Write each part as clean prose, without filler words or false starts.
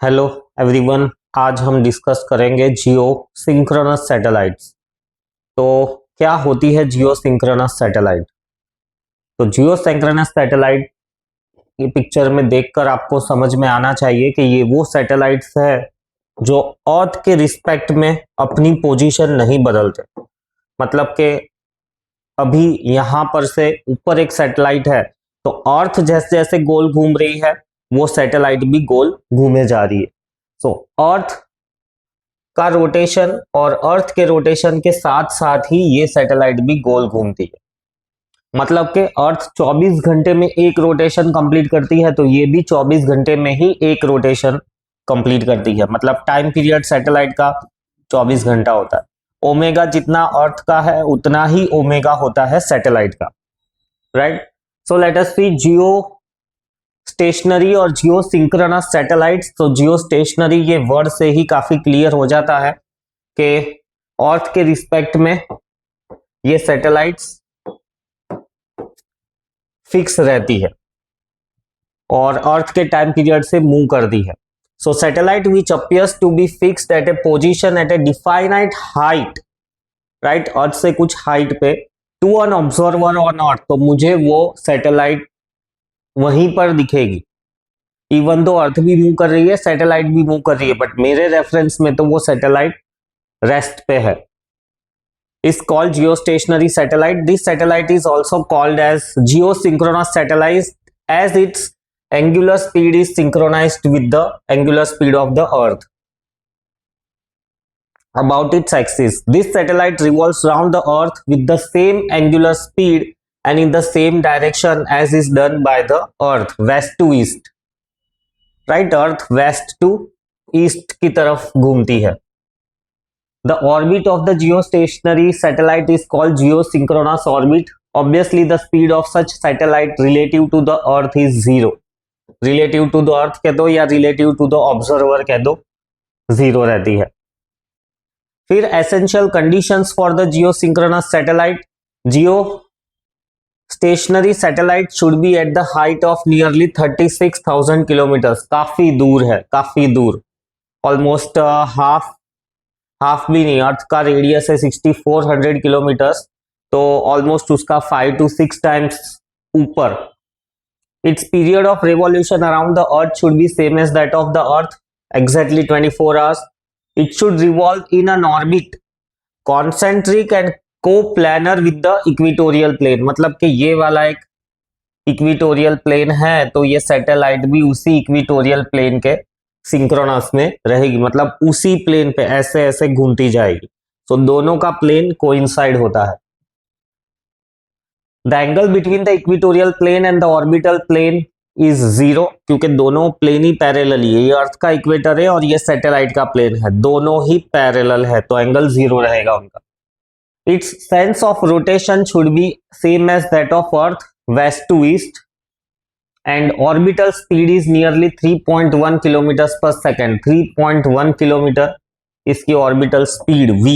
Hello everyone. आज हम discuss करेंगे जियो सिंक्रोनस सैटेलाइट्स। तो क्या होती है जियो सिंक्रोनस सैटेलाइट? तो जियो सिंक्रोनस सैटेलाइट की पिक्चर में देखकर आपको समझ में आना चाहिए कि ये वो सैटेलाइट्स है जो अर्थ के रिस्पेक्ट में अपनी पोजीशन नहीं बदलते। मतलब कि अभी यहां पर से ऊपर एक सैटेलाइट है, तो अर्थ जैसे जैसे गोल घूम रही है वो सैटेलाइट भी गोल घूमे जा रही है। सो अर्थ का रोटेशन और अर्थ के रोटेशन के साथ साथ ही ये सैटेलाइट भी गोल घूमती है। मतलब कि अर्थ 24 घंटे में एक रोटेशन कंप्लीट करती है, तो ये भी 24 घंटे में ही एक रोटेशन कंप्लीट करती है। मतलब टाइम पीरियड सैटेलाइट का 24 घंटा होता है। ओमेगा जितना अर्थ का है उतना ही ओमेगा होता है सैटेलाइट का, राइट? सो लेट अस सी जियो स्टेशनरी और जियो सिंक्रोनस सैटेलाइट्स। तो जियो स्टेशनरी ये वर्ड से ही काफी क्लियर हो जाता है कि अर्थ के रिस्पेक्ट में ये सैटेलाइट्स फिक्स रहती है और अर्थ के टाइम पीरियड से मूव करती है। So satellite which appears to be fixed at a position at a definite height, right, earth से कुछ हाइट पे, to an observer on earth, तो मुझे वो सैटेलाइट वहीं पर दिखेगी। इवन दो अर्थ भी मूव कर रही है, सैटेलाइट भी मूव कर रही है, बट मेरे रेफरेंस में तो वो सैटेलाइट रेस्ट पे है। is called geostationary satellite. This satellite is also called as geosynchronous satellite as its angular speed is synchronized with the angular speed of the earth about its axis. This satellite revolves around the earth with the same angular speed and in the same direction as is done by the earth, west to east, right? earth west to east की तरफ घूमती है। The orbit of the geostationary satellite is called geosynchronous orbit. Obviously, the speed of such satellite relative to the Earth is zero. Relative to the Earth कह दो या relative to the observer कह दो, zero रहती है। फिर essential conditions for the geosynchronous satellite. Geostationary satellite should be at the height of nearly 36,000 kilometers. काफी दूर है, काफी दूर, almost हाफ भी नहीं। अर्थ का रेडियस है 6400 किलोमीटर्स, तो ऑलमोस्ट उसका 5 to 6 टाइम्स ऊपर। Its period of revolution around the earth should be same as that of the earth, exactly 24 hours. It should revolve in an orbit concentric and coplanar with the equatorial plane. मतलब कि ये वाला एक equatorial plane है, तो ये satellite भी उसी इक्वेटोरियल प्लेन के सिंक्रोनस में रहेगी, मतलब उसी प्लेन पे ऐसे ऐसे घूमती जाएगी। तो दोनों का प्लेन कोइंसाइड होता है। The angle between the equatorial plane and the orbital plane is zero, क्योंकि दोनों प्लेन ही पैरेलल है। ये अर्थ का इक्वेटर है और ये सैटेलाइट का प्लेन है, दोनों ही पैरेलल है, तो एंगल जीरो रहेगा उनका। Its sense of rotation should be same as that of earth, west to east, and orbital speed is nearly 3.1 kilometers per second. 3.1 kilometre इसकी orbital speed v,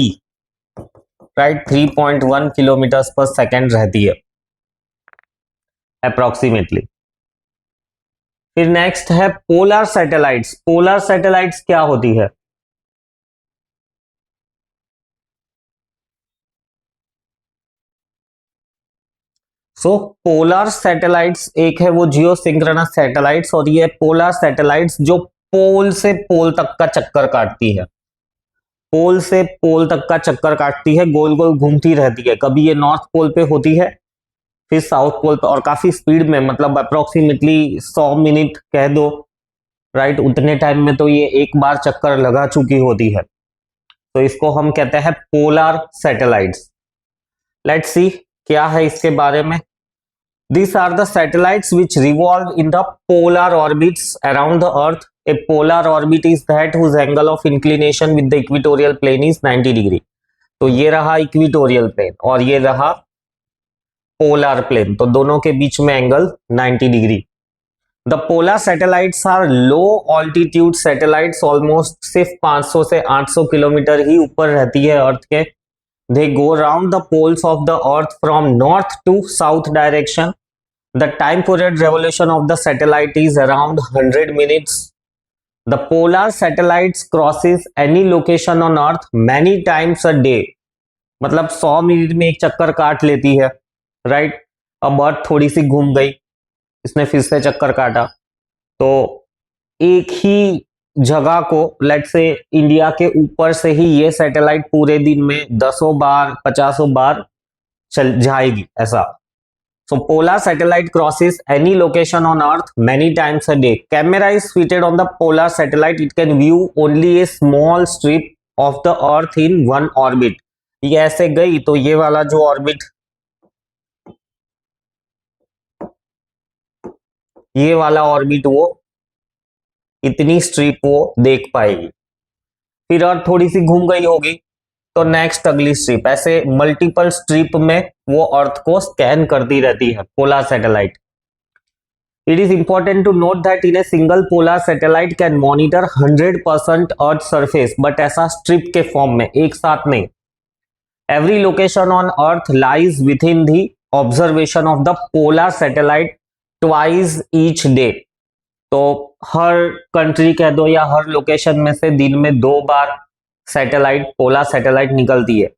right, 3.1 kilometre पर second रहती है approximately. फिर next है polar satellites. Polar satellites क्या होती है? सो polar satellites एक है वो जियो सिंक्रोनस सैटेलाइट्स, और ये पोलर सैटेलाइट्स जो पोल से पोल तक का चक्कर काटती है। पोल से पोल तक का चक्कर काटती है, गोल गोल घूमती रहती है। कभी ये नॉर्थ पोल पे होती है, फिर साउथ पोल पे, और काफी स्पीड में, मतलब अप्रोक्सीमेटली 100 मिनट कह दो, राइट, उतने टाइम में तो ये एक बार चक्कर लगा चुकी होती है। तो इसको हम कहते हैं पोलर सैटेलाइट्स। लेट्स सी क्या है इसके बारे में। These are the satellites which revolve in the polar orbits around the Earth. A polar orbit is that whose angle of inclination with the equatorial plane is 90 degree. तो ये रहा equatorial plane और ये रहा पोलर प्लेन, तो दोनों के बीच में angle 90 degree. The polar satellites are low altitude satellites, almost सिर्फ 500 से 800 किलोमीटर ही ऊपर रहती है अर्थ के। They go round the poles of the Earth from north to south direction. The time period revolution of the satellite is around 100 minutes. The polar satellites crosses any location on earth many times a day, मतलब 100 minute में एक चक्कर काट लेती है, right. अब अर्थ थोड़ी सी घूम गई, इसने फिर से चक्कर काटा, तो एक ही जगह को, लेट से इंडिया के ऊपर से ही ये सैटेलाइट पूरे दिन में 10 बार 50 बार चल जाएगी ऐसा। So polar satellite crosses any location on Earth many times a day. Camera is fitted on the polar satellite. It can view only a small strip of the Earth in one orbit. ये ऐसे गई तो ये वाला जो orbit, ये वाला orbit वो इतनी स्ट्रिप वो देख पाएगी। फिर अर्थ थोड़ी सी घूम गई होगी तो नेक्स्ट अगली स्ट्रिप, ऐसे मल्टीपल स्ट्रिप में वो अर्थ को स्कैन करती रहती है polar satellite. It is important to note that in a single polar satellite can monitor 100% Earth surface, but ऐसा strip के फॉर्म में एक साथ नहीं। Every location on Earth lies within the observation of the polar satellite twice each day. तो हर country कह दो या हर लोकेशन में से दिन में 2 बार सैटेलाइट, पोलर सैटेलाइट निकलती है।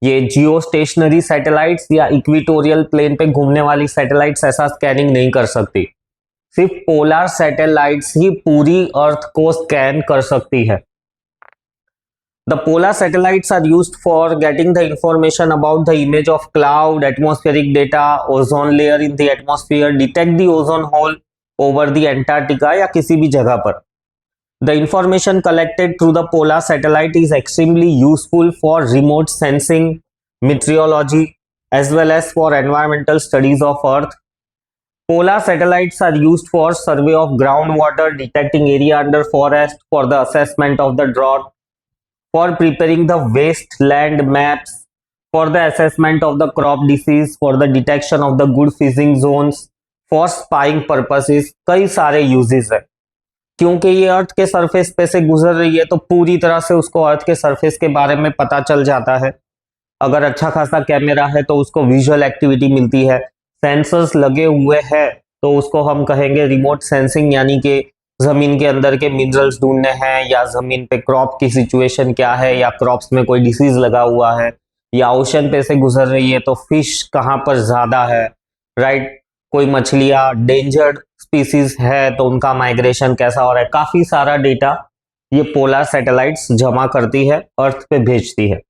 ये जियो स्टेशनरी सैटेलाइट्स या इक्वेटोरियल प्लेन पे घूमने वाली सैटेलाइट्स ऐसा स्कैनिंग नहीं कर सकती, सिर्फ पोलर सैटेलाइट्स ही पूरी अर्थ को स्कैन कर सकती है। The polar satellites are used for getting the information about the image of cloud, atmospheric data, ozone layer in the atmosphere, detect the ozone hole over the Antarctica या किसी भी जगह पर। The information collected through the polar satellite is extremely useful for remote sensing, meteorology, as well as for environmental studies of Earth. Polar satellites are used for survey of groundwater, detecting area under forest, for the assessment of the drought, for preparing the wasteland maps, for the assessment of the crop disease, for the detection of the good fishing zones, for spying purposes। कई सारे uses है, क्योंकि ये अर्थ के surface पे से गुजर रही है तो पूरी तरह से उसको अर्थ के सरफेस के बारे में पता चल जाता है। अगर अच्छा खासा कैमरा है तो उसको विजुअल एक्टिविटी मिलती है, सेंसर्स लगे हुए हैं तो उसको हम कहेंगे रिमोट सेंसिंग, यानी कि जमीन के अंदर के मिनरल्स ढूंढने हैं, या जमीन पे क्रॉप की सिचुएशन क्या है, या क्रॉप्स में कोई डिसीज लगा हुआ है, या ओशन पे से गुजर रही है तो फिश कहाँ पर ज्यादा है, राइट। कोई मछलियां डेंजर्ड स्पीसीज है तो उनका माइग्रेशन कैसा हो रहा है, काफी सारा डेटा ये पोलर सैटेलाइट्स जमा करती है, अर्थ पे भेजती है।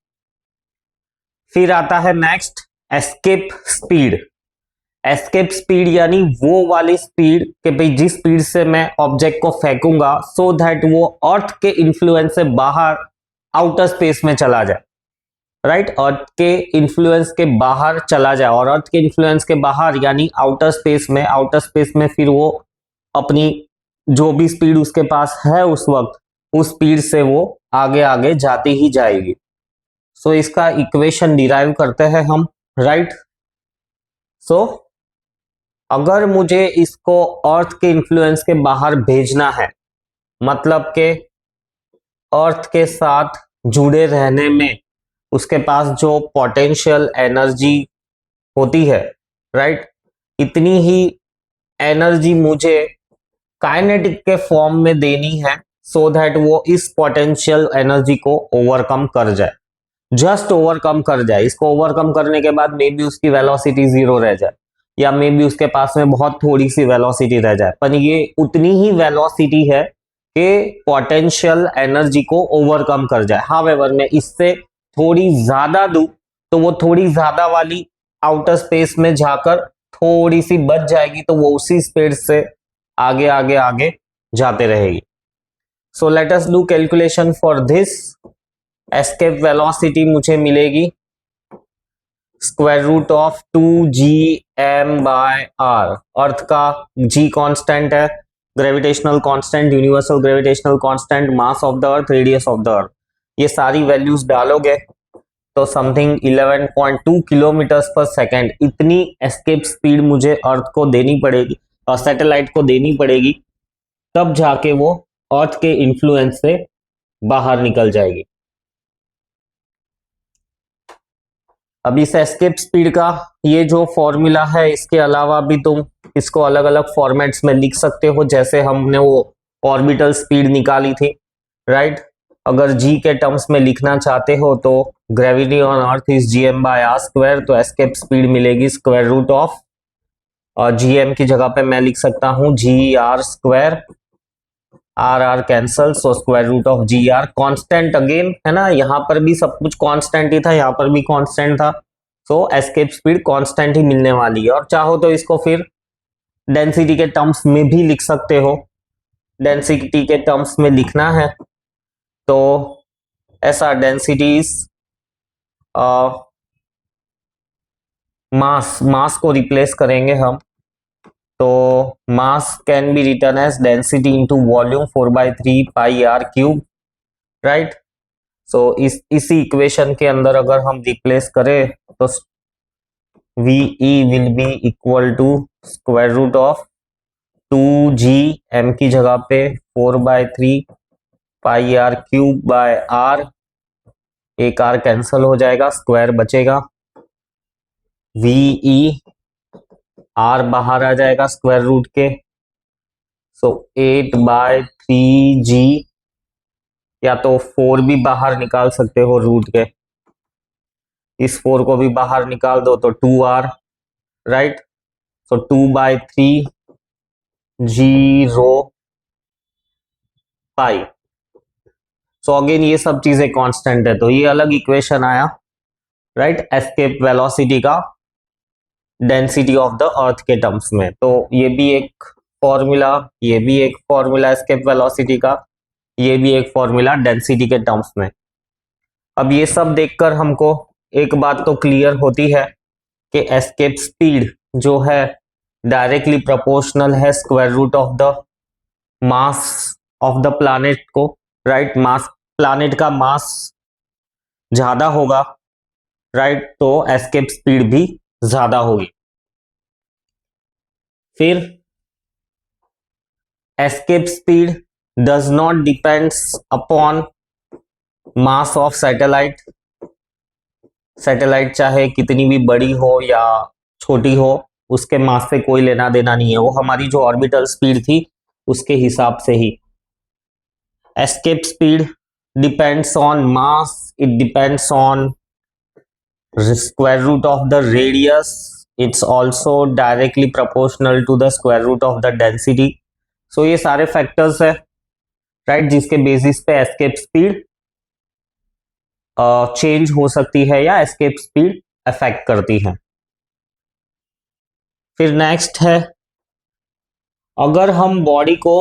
फिर आता है next escape speed. Escape speed यानी वो वाली स्पीड कि भाई जिस स्पीड से मैं ऑब्जेक्ट को फेंकूंगा सो दैट वो अर्थ के इन्फ्लुएंस से बाहर आउटर स्पेस में चला जाए, राइट। अर्थ के इन्फ्लुएंस के बाहर चला जाए, और अर्थ के इन्फ्लुएंस के बाहर यानी आउटर स्पेस में, आउटर स्पेस में फिर वो अपनी जो भी स्पीड उसके पास है उस वक्त, उस स्पीड से वो आगे आगे जाती ही जाएगी। सो इसका इक्वेशन डिराइव करते हैं हम, राइट। सो अगर मुझे इसको अर्थ के इन्फ्लुएंस के बाहर भेजना है, मतलब के अर्थ के साथ जुड़े रहने में उसके पास जो पोटेंशियल एनर्जी होती है, राइट, इतनी ही एनर्जी मुझे काइनेटिक के फॉर्म में देनी है सो दैट वो इस पोटेंशियल एनर्जी को ओवरकम कर जाए, जस्ट ओवरकम कर जाए। इसको ओवरकम करने के बाद मे बी उसकी वेलोसिटी 0 रह जाए, या मे बी उसके पास में बहुत थोड़ी सी वेलोसिटी रह जाए, पर ये उतनी ही वेलोसिटी है कि पोटेंशियल एनर्जी को ओवरकम कर जाए। हावेवर मैं इससे थोड़ी ज्यादा दूं तो वो थोड़ी ज्यादा वाली आउटर स्पेस में जाकर थोड़ी सी बच जाएगी, तो वो उसी स्पीड से आगे आगे आगे जाते रहेगी। So let us do calculation for this. Escape velocity मुझे मिलेगी स्क्वायर रूट ऑफ 2gm/r। अर्थ का g कांस्टेंट है, gravitational constant, universal gravitational constant, mass of the earth, radius of the अर्थ, ये सारी वैल्यूज डालोगे तो समथिंग 11.2 किलोमीटर्स पर सेकेंड इतनी एस्केप स्पीड मुझे अर्थ को देनी पड़ेगी और सैटेलाइट को देनी पड़ेगी, तब जाके वो अर्थ के इन्फ्लुएंस से बाहर निकल जाएगी। अब इस एस्केप स्पीड का ये जो फॉर्मूला है, इसके अलावा भी तुम इसको अलग अलग फॉर्मेट्स में लिख सकते हो, जैसे हमने वो ऑर्बिटल स्पीड निकाली थी, राइट। अगर जी के टर्म्स में लिखना चाहते हो तो gravity on earth is gm/r², तो एस्केप स्पीड मिलेगी स्क्वायर रूट ऑफ, और gm की जगह पे मैं लिख सकता हूं g r², r cancel, so square root of gr, constant again है ना, यहां पर भी सब कुछ कांस्टेंट ही था, यहां पर भी कांस्टेंट था, सो एस्केप स्पीड कांस्टेंट ही मिलने वाली है। और चाहो तो इसको फिर डेंसिटी के टर्म्स में भी लिख सकते हो, डेंसिटी के टर्म्स में लिखना है तो ऐसा, डेंसिटीज मास को रिप्लेस करेंगे हम, तो mass can be written as density into volume 4/3 pi r cube, right. So इसी इक्वेशन के अंदर अगर हम रिप्लेस करें तो VE will be equal to square root of 2g, m की जगह पे 4/3 pi r cube by r, एक r कैंसल हो जाएगा, स्क्वायर बचेगा, VE r बाहर आ जाएगा स्क्वायर रूट के, सो 8/3g, या तो 4 भी बाहर निकाल सकते हो रूट के, इस 4 को भी बाहर निकाल दो तो 2r, राइट। सो 2/3 0 पाई, सो अगेन ये सब चीजें कांस्टेंट है, तो ये अलग इक्वेशन आया, राइट, एस्केप वेलोसिटी का डेंसिटी ऑफ द अर्थ के टर्म्स में। तो ये भी एक फॉर्मूला, ये भी एक फॉर्मूला एस्केप वेलोसिटी का, ये भी एक फॉर्मूला डेंसिटी के टर्म्स में। अब ये सब देखकर हमको एक बात तो क्लियर होती है कि एस्केप स्पीड जो है डायरेक्टली प्रोपोर्शनल है square root of the mass of the planet को, राइट। मास, प्लैनेट का मास ज्यादा होगा, राइट, तो एस्केप स्पीड भी ज्यादा होगी। फिर escape speed does not depends upon mass of satellite, satellite चाहे कितनी भी बड़ी हो या छोटी हो, उसके मास से कोई लेना देना नहीं है, वो हमारी जो ऑर्बिटल स्पीड थी उसके हिसाब से ही। Escape speed depends on mass, it depends on square root of the radius, it's also directly proportional to the square root of the density, so ये सारे फैक्टर्स है, राइट, जिसके बेसिस पे एस्केप स्पीड चेंज हो सकती है या escape speed affect करती है। फिर नेक्स्ट है, अगर हम बॉडी को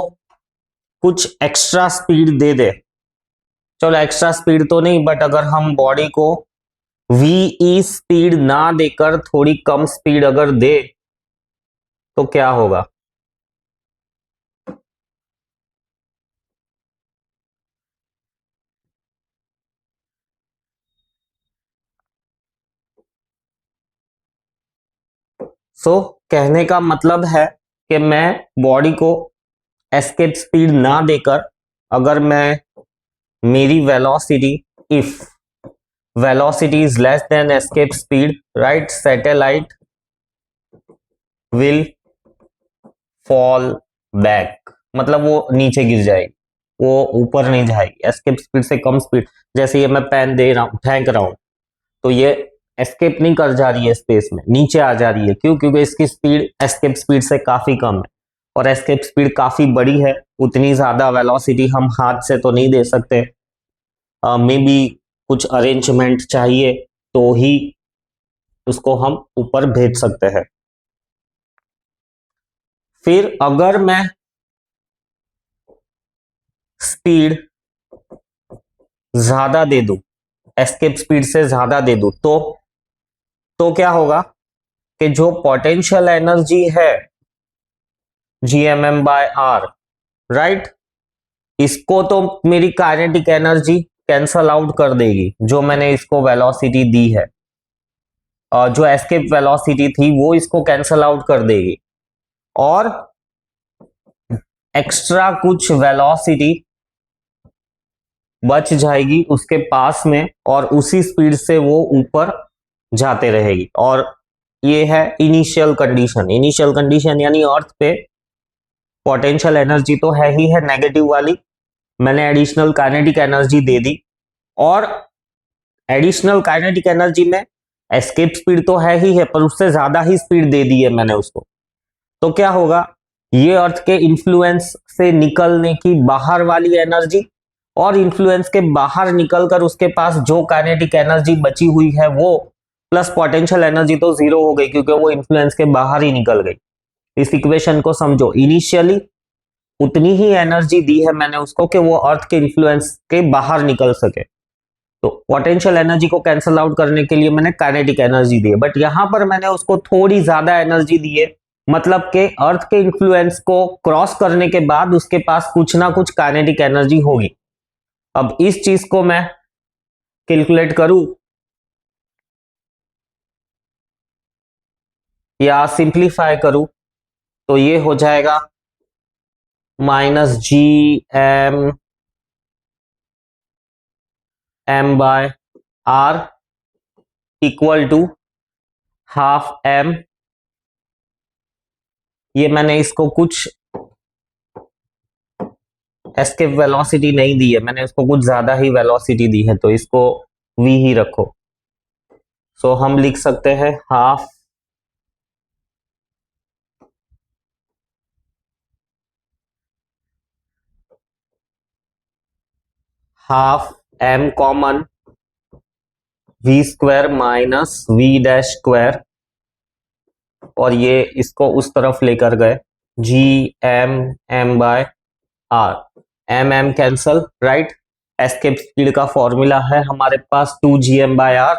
कुछ एक्स्ट्रा स्पीड दे दे, चलो एक्स्ट्रा स्पीड तो नहीं, बट अगर हम बॉडी को VE स्पीड ना देकर थोड़ी कम स्पीड अगर दे तो क्या होगा? सो कहने का मतलब है कि मैं बॉडी को एस्केप स्पीड ना देकर, अगर मैं मेरी velocity, if velocity is less than escape speed, right, satellite will fall back, मतलब वो नीचे गिर जाएगी, वो ऊपर नहीं जाएगी। एस्केप स्पीड से कम स्पीड, जैसे ये मैं पेन दे रहा हूं, फेंक रहा हूं, तो ये एस्केप नहीं कर जा रही है स्पेस में, नीचे आ जा रही है। क्यों? क्योंकि इसकी स्पीड एस्केप स्पीड से काफी कम है, और एस्केप स्पीड काफी बड़ी है, उतनी ज्यादा वेलोसिटी हम हाथ से तो नहीं दे सकते, मे बी कुछ अरेंजमेंट चाहिए तो ही उसको हम ऊपर भेज सकते हैं। फिर अगर मैं स्पीड ज्यादा दे दूं, एस्केप स्पीड से ज्यादा दे दूं, तो क्या होगा कि जो पोटेंशियल एनर्जी है gmm/r, राइट, इसको तो मेरी काइनेटिक एनर्जी कैंसल आउट कर देगी, जो मैंने इसको वेलोसिटी दी है, और जो एस्केप वेलोसिटी थी वो इसको कैंसल आउट कर देगी, और एक्स्ट्रा कुछ वेलोसिटी बच जाएगी उसके पास में, और उसी स्पीड से वो ऊपर जाते रहेगी। और ये है इनिशियल कंडीशन। इनिशियल कंडीशन यानी अर्थ पे पोटेंशियल एनर्जी तो है ही है नेगेटिव वाली, मैंने एडिशनल काइनेटिक एनर्जी दे दी, और एडिशनल काइनेटिक एनर्जी में एस्केप स्पीड तो है ही है, पर उससे ज्यादा ही स्पीड दे दी है मैंने उसको। तो क्या होगा, ये अर्थ के इन्फ्लुएंस से निकलने की बाहर वाली एनर्जी और इन्फ्लुएंस के बाहर निकलकर उसके पास जो काइनेटिक एनर्जी बची हुई है वो, प्लस पोटेंशियल एनर्जी तो जीरो हो गई क्योंकि वो इन्फ्लुएंस के बाहर ही निकल गई। इस इक्वेशन को समझो, इनिशियली उतनी ही एनर्जी दी है मैंने उसको कि वो अर्थ के इन्फ्लुएंस के बाहर निकल सके। तो पोटेंशियल एनर्जी को कैंसल आउट करने के लिए मैंने काइनेटिक एनर्जी दी है, बट यहां पर मैंने उसको थोड़ी ज्यादा एनर्जी दी है, मतलब कि अर्थ के इन्फ्लुएंस को क्रॉस करने के बाद उसके पास कुछ ना कुछ काइनेटिक एनर्जी होगी। अब इस चीज को मैं कैलकुलेट करूं या सिंप्लीफाई करूं तो ये हो जाएगा -GM/r equal to half m। ये मैंने इसको कुछ एस्केप वेलोसिटी नहीं दी है, मैंने इसको कुछ ज्यादा ही वेलोसिटी दी है, तो इसको v ही रखो। सो हम लिख सकते हैं half m common v² minus v' और ये इसको उस तरफ लेकर गए GM/r, m cancel, right. Escape speed का फॉर्मूला है हमारे पास 2gm/r,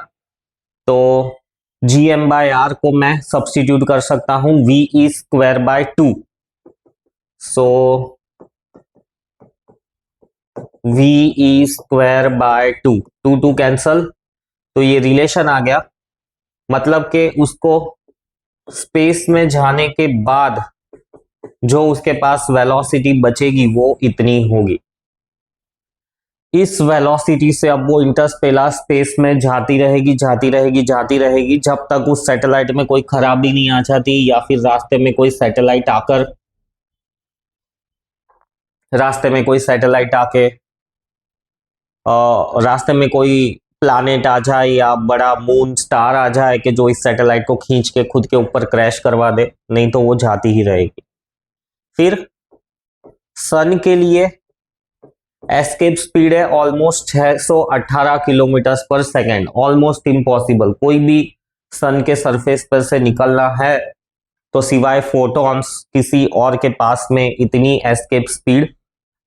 तो gm/r को मैं सब्स्टिट्यूट कर सकता हूं ve²/2, सो ve²/2, 2 कैंसल, तो ये रिलेशन आ गया, मतलब कि उसको स्पेस में जाने के बाद जो उसके पास वेलोसिटी बचेगी वो इतनी होगी। इस वेलोसिटी से अब वो इंटरस्टेलर स्पेस में जाती रहेगी जाती रहेगी जाती रहेगी जब तक उस सैटेलाइट में कोई खराबी नहीं आ जाती, या फिर रास्ते में कोई सैटेलाइट आके रास्ते में कोई प्लैनेट आ जाए या बड़ा मून स्टार आ जाए कि जो इस सैटेलाइट को खींच के खुद के ऊपर क्रैश करवा दे, नहीं तो वो जाती ही रहेगी। फिर सन के लिए एस्केप स्पीड है ऑलमोस्ट 618 किलोमीटर पर सेकेंड, ऑलमोस्ट इम्पॉसिबल। कोई भी सन के सरफेस पर से निकलना है तो सिवाय फोटॉन्स किसी और के पास में इतनी एस्केप स्पीड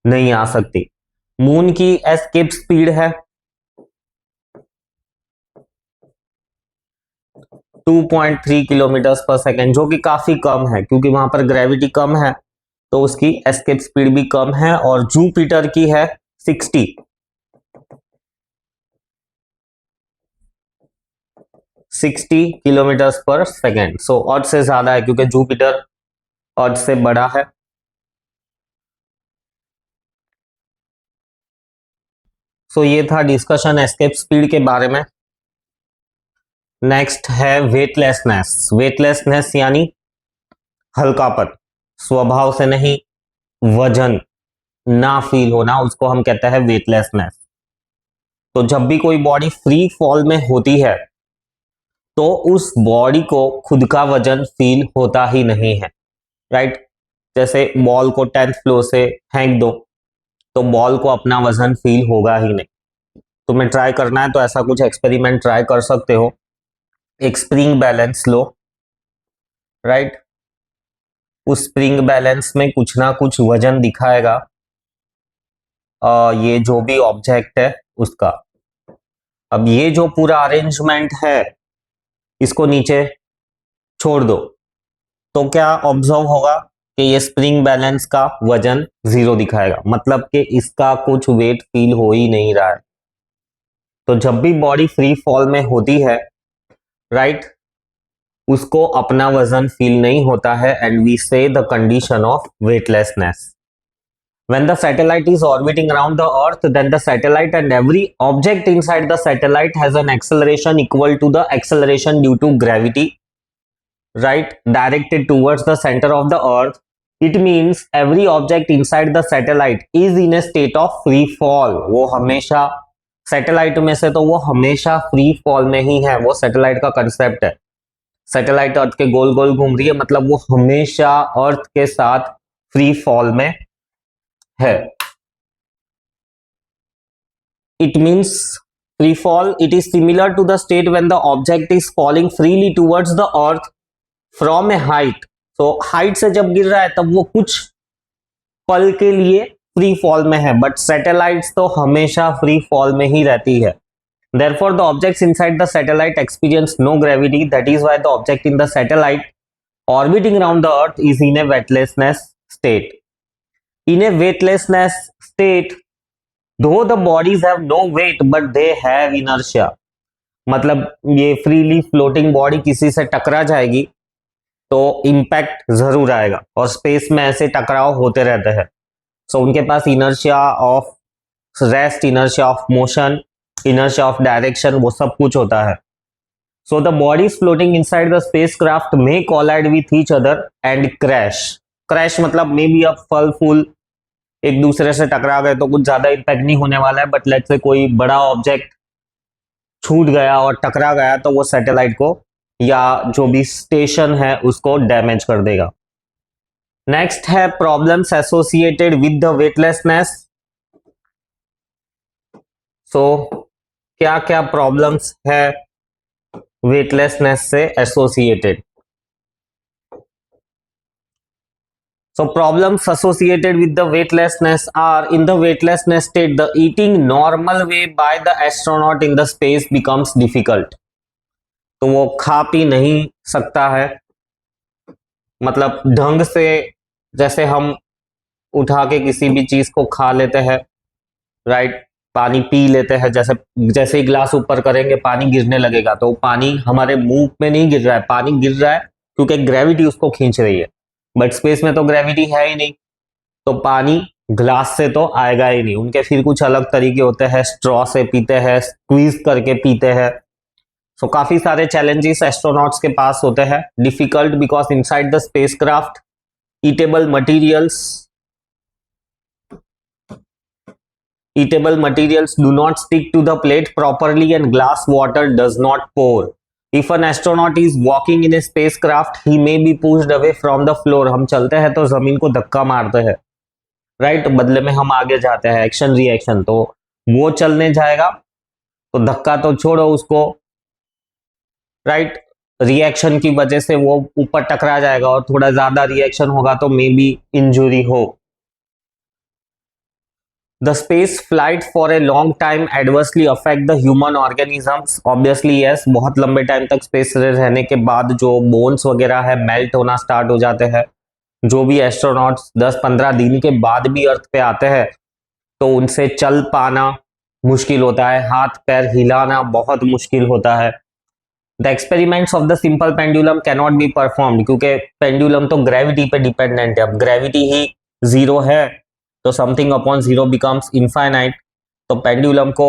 नहीं आ सकती। मून की एस्केप स्पीड है 2.3 किलोमीटर पर सेकेंड, जो कि काफी कम है क्योंकि वहां पर ग्रेविटी कम है, तो उसकी एस्केप स्पीड भी कम है। और जुपिटर की है 60 किलोमीटर पर सेकेंड, सो अर्थ से ज्यादा है क्योंकि जुपिटर अर्थ से बड़ा है। सो ये था डिस्कशन एस्केप स्पीड के बारे में। नेक्स्ट है वेटलेसनेस। वेटलेसनेस यानी हल्कापन, स्वभाव से नहीं, वजन ना फील होना, उसको हम कहते हैं वेटलेसनेस। तो जब भी कोई बॉडी फ्री फॉल में होती है तो उस बॉडी को खुद का वजन फील होता ही नहीं है, राइट। जैसे बॉल को 10th फ्लोर से फेंक दो तो बॉल को अपना वजन फील होगा ही नहीं। तुम्हें ट्राई करना है तो ऐसा कुछ एक्सपेरिमेंट ट्राई कर सकते हो। एक स्प्रिंग बैलेंस लो, राइट, उस स्प्रिंग बैलेंस में कुछ ना कुछ वजन दिखाएगा, ये जो भी ऑब्जेक्ट है उसका। अब ये जो पूरा अरेंजमेंट है इसको नीचे छोड़ दो तो क्या ऑब्जर्व होगा कि ये स्प्रिंग बैलेंस का वजन 0 दिखाएगा, मतलब कि इसका कुछ वेट फील हो ही नहीं रहा है। तो जब भी बॉडी फ्री फॉल में होती है, राइट, उसको अपना वजन फील नहीं होता है, एंड वी से the condition of weightlessness. When the satellite is orbiting around the Earth, then the satellite and every object inside the satellite has an acceleration equal to the acceleration due to gravity, right, directed towards the center of the Earth. It means every object inside the satellite is in A state of free fall. वो हमेशा satellite में से तो वो हमेशा free fall में ही है, वो सैटेलाइट का कंसेप्ट है। सैटेलाइट अर्थ के गोल गोल घूम रही है, मतलब वो हमेशा अर्थ के साथ फ्री फॉल में है। It means free fall, it is similar to the state when the object is falling freely towards the earth from a height. तो हाइट से जब गिर रहा है तब वो कुछ पल के लिए फ्री फॉल में है, बट सैटेलाइट्स तो हमेशा फ्री फॉल में ही रहती है। Therefore, the objects inside the satellite experience no gravity. That is why the object in the satellite orbiting around the Earth is in a weightlessness state. In a weightlessness state, though the bodies have no weight, but they have inertia. मतलब ये freely floating body किसी से टकरा जाएगी तो impact जरूर आएगा, और स्पेस में ऐसे टकराव होते रहते हैं। सो उनके पास inertia of rest, inertia of motion, inertia of direction, वो सब कुछ होता है। So the bodies floating inside the spacecraft may collide with each other and crash. Crash मतलब मे बी अब फल फूल एक दूसरे से टकरा गए तो कुछ ज्यादा इम्पैक्ट नहीं होने वाला है, बट लेट्स से कोई बड़ा ऑब्जेक्ट छूट गया और टकरा गया तो वो सैटेलाइट को या जो भी स्टेशन है उसको डैमेज कर देगा। नेक्स्ट है problems associated with the weightlessness. So क्या क्या प्रॉब्लम्स है वेटलेसनेस से associated? So problems associated with the weightlessness are, in the weightlessness state, the eating normal way by the astronaut in the space becomes difficult. तो वो खा P नहीं सकता है, मतलब ढंग से, जैसे हम उठा के किसी भी चीज को खा लेते हैं, राइट, पानी पी लेते हैं, जैसे जैसे ही ग्लास ऊपर करेंगे पानी गिरने लगेगा, तो पानी हमारे मुंह में नहीं गिर रहा है, पानी गिर रहा है क्योंकि ग्रेविटी उसको खींच रही है। बट स्पेस में तो ग्रेविटी है ही नहीं, तो पानी ग्लास से तो आएगा ही नहीं। उनके फिर कुछ अलग तरीके होते हैं, स्ट्रॉ से पीते हैं, स्क्वीज करके पीते हैं। सो काफी सारे चैलेंजेस एस्ट्रोनॉट्स के पास होते हैं। Difficult because inside the spacecraft eatable materials do not stick to the plate properly and glass water does not pour. If an astronaut is walking in a spacecraft, he may be pushed away from the floor. हम चलते हैं तो जमीन को धक्का मारते हैं, right, बदले में हम आगे जाते हैं, एक्शन रिएक्शन। तो वो चलने जाएगा तो धक्का तो छोड़ो उसको, राइट, रिएक्शन की वजह से वो ऊपर टकरा जाएगा और थोड़ा ज्यादा रिएक्शन होगा तो मे बी इंजुरी हो। The space flight for a long time adversely affect the human organisms. Obviously yes, बहुत लंबे टाइम तक स्पेस रहने के बाद जो बोन्स वगैरह है मेल्ट होना स्टार्ट हो जाते हैं। जो भी एस्ट्रोनॉट्स 10-15 दिन के बाद भी अर्थ पे आते हैं तो उनसे चल पाना मुश्किल होता है, हाथ पैर हिलाना बहुत मुश्किल होता है। The experiments of the simple pendulum cannot be performed, क्योंकि पेंडुलम तो ग्रेविटी पे डिपेंडेंट है। अब ग्रेविटी ही जीरो है तो something upon zero becomes infinite. तो पेंडुलम को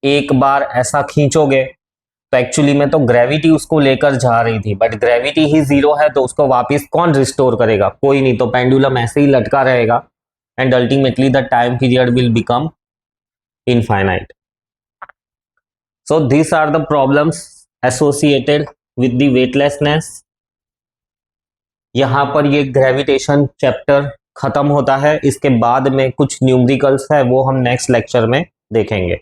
एक बार ऐसा खींचोगे तो एक्चुअली में तो ग्रेविटी उसको लेकर जा रही थी, बट ग्रेविटी ही जीरो है तो उसको वापस कौन रिस्टोर करेगा? कोई नहीं। तो पेंडुलम ऐसे ही लटका रहेगा and ultimately the time period will become infinite. So this are the problems associated with the weightlessness. यहां पर ये ग्रेविटेशन चैप्टर खत्म होता है। इसके बाद में कुछ न्यूमेरिकल्स है वो हम नेक्स्ट लेक्चर में देखेंगे।